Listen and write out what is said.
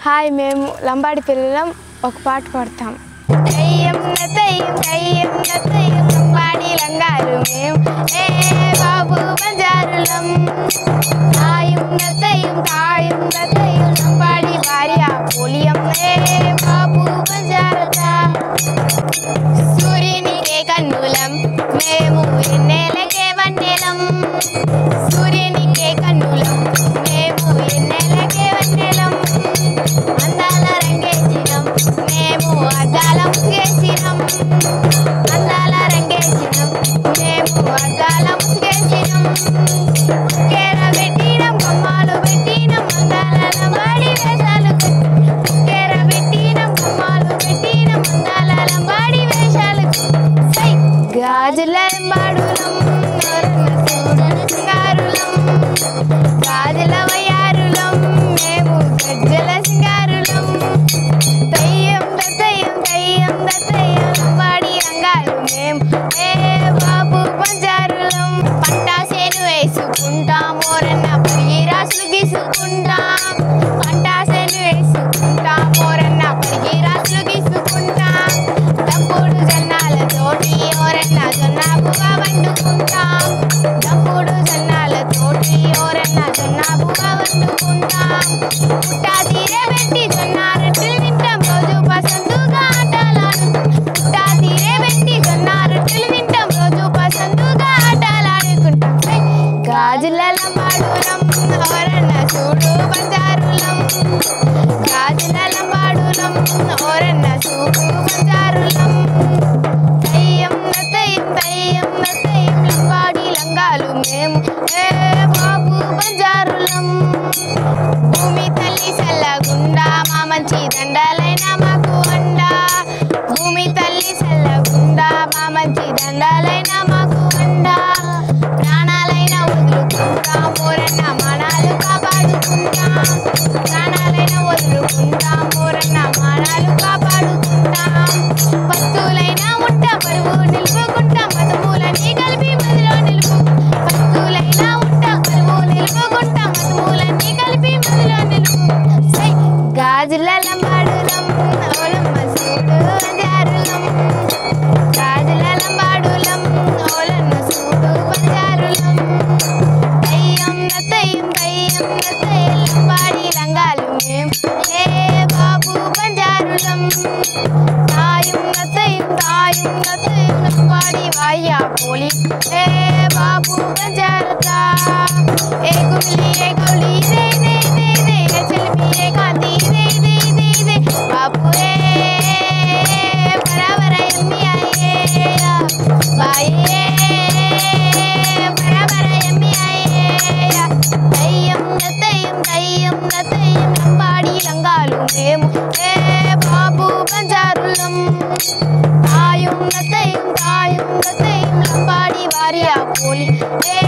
Hi మేము లంబాడి పిల్లలం ఒక పాట పాడతాం. దయ్యం దయ్యం దయ్యం దయ్యం లంబాడి లంగారు మేము ఏ బాబు బంజారులం. తాయం దయ్యం తాయం దయ్యం లంబాడి భార్య పోలియం ఏ బాబు బంజారత. సూర్యునికే కన్నులం మేము ఎన్నెలకే వన్నెలం. సూర్యునికే కన్నులం మేము ఎన్నెలకే వన్నెలం. అందాల రంగేసినం మేము అద్దాల ముసుగేసినం. అందాల రంగేసినం మేము అద్దాల ముసుగేసినం. కేర పెట్టినం కొమ్మాలు పెట్టినం అందాల లంబాడి వేషాలు. కేర పెట్టినం కొమ్మాలు పెట్టినం అందాల లంబాడి వేషాలు. సై గాజుల లంబాడులం నోరన్న చూడని సింగారులం. గాజుల వయ్యారులం మేము గజ్జల సింగారులం. దయ్యం దయ్యం దయ్యం దయ్యం లంబాడి రంగాలు మేము ఏ బాబు బంజారులం. పంట సేను వేసుకుంటాం ఓరన్న పరిగి రాసులు గీసుకుంటాం. పంట సేను వేసుకుంటాం ఓరన్న పరిగి రాసులు గీసుకుంటాం. దంపుడు జొన్నాలతోటి ఓరన్న జొన్న బువ్వ వండుకుంటాం. దంపుడు జొన్నాలతోటి ఓరన్న జొన్న బువ్వ వండుకుంటాం. పుట్టా తీరే పెట్టి జొన్న రొట్టెలు తింటాం రోజు పసందుగా ఆటలాడుకుంటాం. పుట్టా తీరే పెట్టి జొన్న రొట్టెలు తింటాం రోజు పసందుగా ఆటలాడుకుంటాం. గాజుల లంబాడులం ఓరన్న చూడు బంజారులం. గాజుల లంబాడులం ఓరన్న చూడు బంజారులం. దయ్యం దయ్యం దయ్యం దయ్యం లంబాడి లంగాలు మేము ఏ బాబు బంజారులం. భూమి తల్లి చల్లగుండా మా మంచి దండాలైన మాకు అండా. భూమి తల్లి చల్లగుండా మా మంచి దండాలైన మాకు అండా. ప్రాణాలైన వదులుకుంటాం ఓరన్న మానాలు కాపాడుకుంటాం. ప్రాణాలైన వదులుకుంటాం ఓరన్న మానాలు కాపాడుకుంటాం. వస్తువులైనా ఉంట పరువు నిలుపుకుంటాం మతములన్నీ కలిపి మదిలో నిలుపు. వస్తువులైనా ఉంట పరువు నిలుపుకుంటాం మతములన్నీ కలిపి మదిలో నిలుపు. సై గాజుల లంబాడులం ఓలమ్మ చూడు బంజారులం. గాజుల లంబాడులం ఓలన్న చూడు బంజారులం. దయ్యం దయ్యం దయ్యం దయ్యం లంబాడి లంగాలు మేము ఏ బాబు బంజారులం. తాయం దయ్యం తాయం దయ్యం లంబాడి భార్య పోలి ఏ బాబు బంజారత. ఏ గుమిలి ఏ గౌలి దే దే దే దే ఏ చెలిమి ఏ కాంతి దే దే దే దే బాపు ఏ బరాబర ఎమ్మి అయ్యేయా బాయే బరాబర ఎమ్మి అయ్యేయా. దయ్యం దయ్యం దయ్యం దయ్యం లంబాడి లంగాలు మేము ఏ బాబు బంజారులం. తాయం దయ్యం తాయం దయ్యం లంబాడి భార్య పోలి ఏ